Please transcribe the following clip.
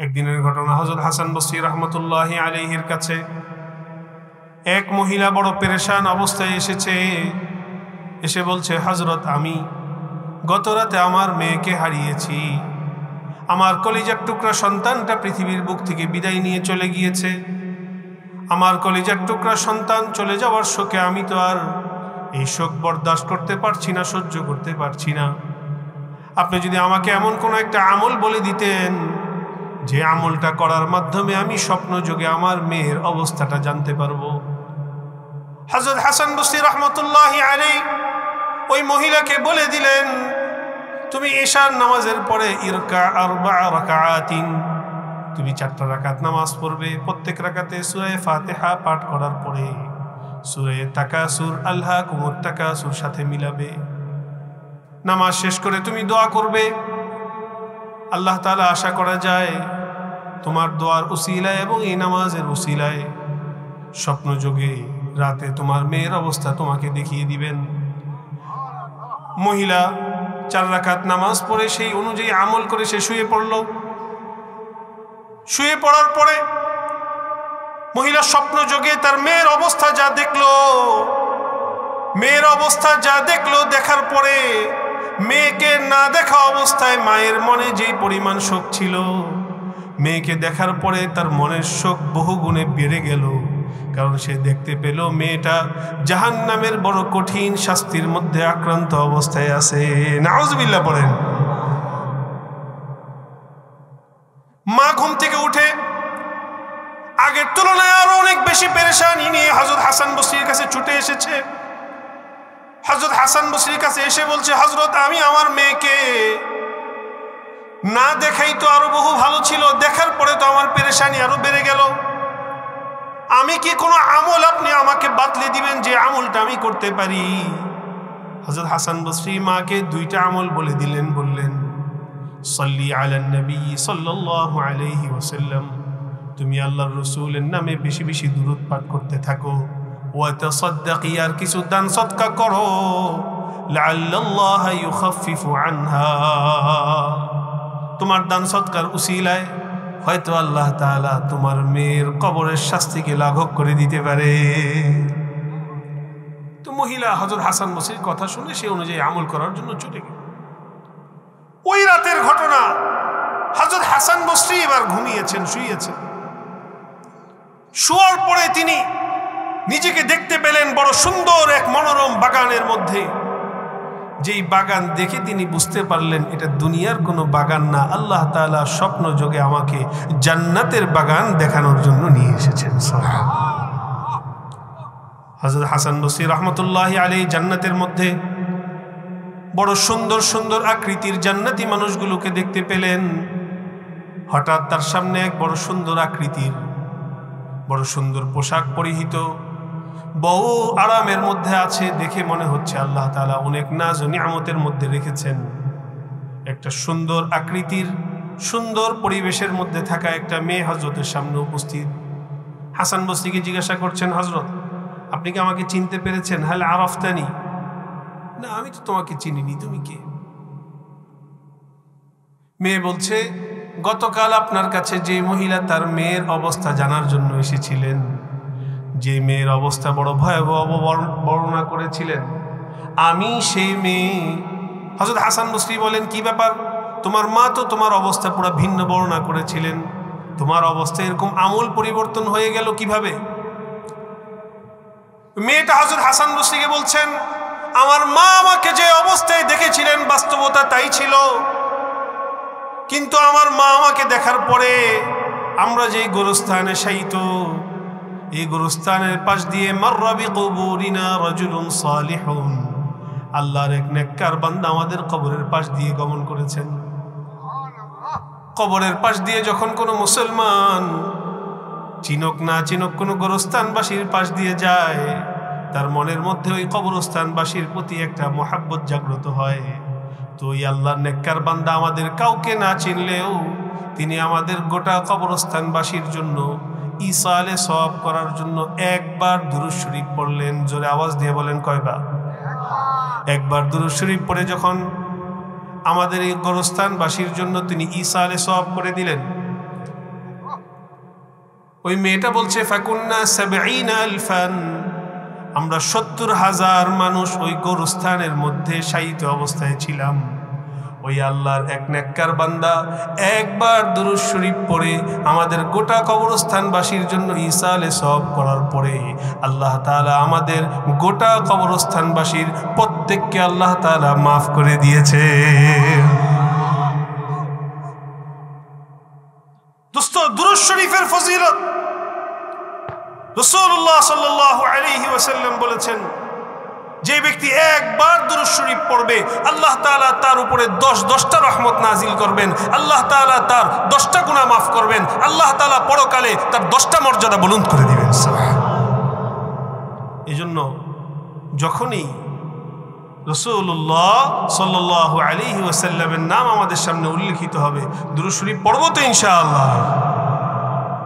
একদিনের ঘটনা, হযরত হাসান বসরি রাহমাতুল্লাহি আলাইহির কাছে এক মহিলা বড় পেরেশান অবস্থায় এসেছে। এসে বলছে, হযরত, আমি গত রাতে আমার মেয়েকে হারিয়েছি। আমার কলিজার টুকরা সন্তানটা পৃথিবীর বুক থেকে বিদায় নিয়ে চলে গিয়েছে। আমার কলিজার টুকরা সন্তান চলে যাওয়ার শোকে আমি তো আর এই শোক বরদাস্ত করতে পারছি না, সহ্য করতে পারছি না। আপনি যদি আমাকে এমন কোনো একটা আমল বলে দিতেন যে আমলটা করার মাধ্যমে আমি স্বপ্ন যোগে আমার মেয়ের অবস্থাটা জানতে পারবো। হযরত হাসান বসরি রাহমাতুল্লাহি আলাইহি ওই মহিলাকে বলে দিলেন, তুমি ঈশার নামাজের পরে ইরকা 4 রাকাআতিন, তুমি 4টা রাকাত নামাজ পড়বে। প্রত্যেক রাকাতে সূরা ফাতিহা পাঠ করার পরে সূরা তাকাসুর, আলহাকুমুত তাকাসুর সাথে মিলাবে। নামাজ শেষ করে তুমি দোয়া করবে। আল্লাহ তাআলা আশা করা যায় তোমার দোয়ার উসিলায় এবং এই নামাজের উসিলায় স্বপ্ন যোগে রাতে তোমার মেয়ের অবস্থা তোমাকে দেখিয়ে দিবেন। মহিলা 4 রাকাত নামাজ পড়ে সেই অনুযায়ী আমল করে সে শুয়ে পড়ল। শুয়ে পড়ার পরে মহিলা স্বপ্ন যোগে তার মেয়ের অবস্থা যা দেখলো, দেখার পরে মেয়েকে না দেখা অবস্থায় মায়ের মনে যেই পরিমাণ শোক ছিল, মেয়েকে দেখার পরে তার মনের শোক বহুগুণে বেড়ে গেল। কারণ সে দেখতে পেল মেয়েটা জাহান্নামের বড় কঠিন শাস্তির মধ্যে আক্রান্ত অবস্থায় আছে। নাউজুবিল্লাহ পড়েন। মা ঘুম থেকে উঠে আগের তুলনায় আরো অনেক বেশি পেরেশানি নিয়ে হযরত হাসান বসরির কাছে ছুটে এসেছে। হযরত হাসান বসরির কাছে এসে বলছে, হযরত, আমি আমার মেয়েকে না দেখাই তো আরো বহু ভালো ছিল, দেখার পরে তো আমার পেরেশানি আরো বেড়ে গেল। আমি কি কোনো আমল আপনি আমাকে বাতলে দিবেন যে আমলটা আমি করতে পারি? হযরত হাসান বসরি মাকে 2টা আমল বলে দিলেন। বললেন, সাল্লি আলান নবী সাল্লাল্লাহু আলাইহি ওয়াসাল্লাম, তুমি আল্লাহর রাসূলের নামে বেশি বেশি দুরূদ পাঠ করতে থাকো। ওয়া তাসাদদাকি, আর কিছু দান সদকা করো। লাআল্লাল্লাহ ইউখাফফিফু আনহা, তোমার দান সদকার উসিলায় হয়তো আল্লাহ তাআলা তোমার মেয়ের কবরের শাস্তিকে লাঘব করে দিতে পারে। তো মহিলা হযরত হাসান বসরির কথা শুনে সে অনুযায়ী আমল করার জন্য চলে গেল। ওই রাতের ঘটনা, হযরত হাসান বসরি এবার ঘুমিয়েছেন, শুয়েছেন। শোয়ার পরে তিনি নিজেকে দেখতে পেলেন বড় সুন্দর এক মনোরম বাগানের মধ্যে। যেই বাগান দেখে তিনি বুঝতে পারলেন এটা দুনিয়ার কোনো বাগান না, আল্লাহ তাআলা স্বপ্ন যোগে আমাকে জান্নাতের বাগান দেখানোর জন্য নিয়ে এসেছেন। হযরত হাসান বসরি রাহমাতুল্লাহি আলাইহি জান্নাতের মধ্যে বড় সুন্দর সুন্দর আকৃতির জান্নাতি মানুষগুলোকে দেখতে পেলেন। হঠাৎ তার সামনে এক বড় সুন্দর আকৃতির, বড় সুন্দর পোশাক পরিহিত বউ আরামের মধ্যে আছে। দেখে মনে হচ্ছে আল্লাহ তাআলা অনেক নাজ ও নিয়ামতের মধ্যে রেখেছেন। একটা সুন্দর আকৃতির, সুন্দর পরিবেশের মধ্যে থাকা একটা মেয়ে হযরতের সামনে উপস্থিত। হাসান বসরিকে জিজ্ঞাসা করছেন, হযরত, আপনি কি আমাকে চিনতে পেরেছেন? হাল আরাফতানি, না আমি তো তোমাকে চিনিনি, তুমি কে? মেয়ে বলছে, গতকাল আপনার কাছে যে মহিলা তার মেয়ের অবস্থা জানার জন্য এসেছিলেন, যে মেয়ের অবস্থা বড় ভয়াবহ বর্ণনা করেছিলেন, আমি সেই মেয়ে। হযরত হাসান বসরি বলেন, কি ব্যাপার? তোমার মা তো তোমার অবস্থা পুরো ভিন্ন বর্ণনা করেছিলেন, তোমার অবস্থা এরকম আমূল পরিবর্তন হয়ে গেল কিভাবে? মেয়েটা হযরত হাসান বসরিকে বলছেন, আমার মা আমাকে যে অবস্থায় দেখেছিলেন বাস্তবতা তাই ছিল, কিন্তু আমার মা আমাকে দেখার পরে আমরা যেই গোরস্থানে শায়িত, এই গোরস্থানের পাশ দিয়ে মাররা বিকুবুরিনা রাজুলুন সালিহুন, আল্লাহর এক নেককার বান্দা আমাদের কবরের পাশ দিয়ে গমন করেছেন। কবরের পাশ দিয়ে যখন কোনো মুসলমান চিনক না চিনক কোনো গোরস্থানবাসীর পাশ দিয়ে যায়, তার মনের মধ্যে ওই কবরস্থানবাসীর প্রতি একটা মহাব্বত জাগ্রত হয়। তো ওই আল্লাহর নেককার বান্দা আমাদের কাউকে না চিনলেও তিনি আমাদের গোটা কবরস্থানবাসীর জন্য ইসালে সওয়াব করার জন্য একবার দুরূদ শরীফ পড়লেন। জোরে আওয়াজ দিয়ে বলেন, কয়বার? একবার দুরূদ শরীফ পড়ে যখন আমাদের এই গোরস্থানবাসীর জন্য তিনি ইসালে সওয়াব করে দিলেন, ওই মেয়েটা বলছে ফাকুন্না ৭০ আলফান, আমরা ৭০,০০০ মানুষ ওই গোরস্থানের মধ্যে শায়িত অবস্থায় ছিলাম। ওই আল্লাহর এক নেককার বান্দা একবার দুরূদ শরীফ পড়ে আমাদের গোটা কবরস্থানবাসীর জন্য ইসালে সওয়াব করার পরে আল্লাহ তাআলা আমাদের গোটা কবরস্থানবাসীর প্রত্যেককে আল্লাহ তাআলা মাফ করে দিয়েছে। দোস্ত, দুরূদ শরীফের ফজিলত রাসূলুল্লাহ সাল্লাল্লাহু আলাইহি ওয়াসাল্লাম বলেছেন, যে ব্যক্তি একবার দুরূদ শরীফ পড়বে আল্লাহ তাআলা তার উপরে 10টা রহমত নাজিল করবেন, আল্লাহ তাআলা তার 10টা গুনাহ মাফ করবেন, আল্লাহ তাআলা পরকালে তার 10টা মর্যাদা বুলন্দ করে দিবেন। এজন্য যখনই রাসূলুল্লাহ সাল্লাল্লাহু আলাইহি ওয়াসাল্লামের নাম আমাদের সামনে উল্লেখিত হবে দুরূদ শরীফ পড়ব তো ইনশাআল্লাহ।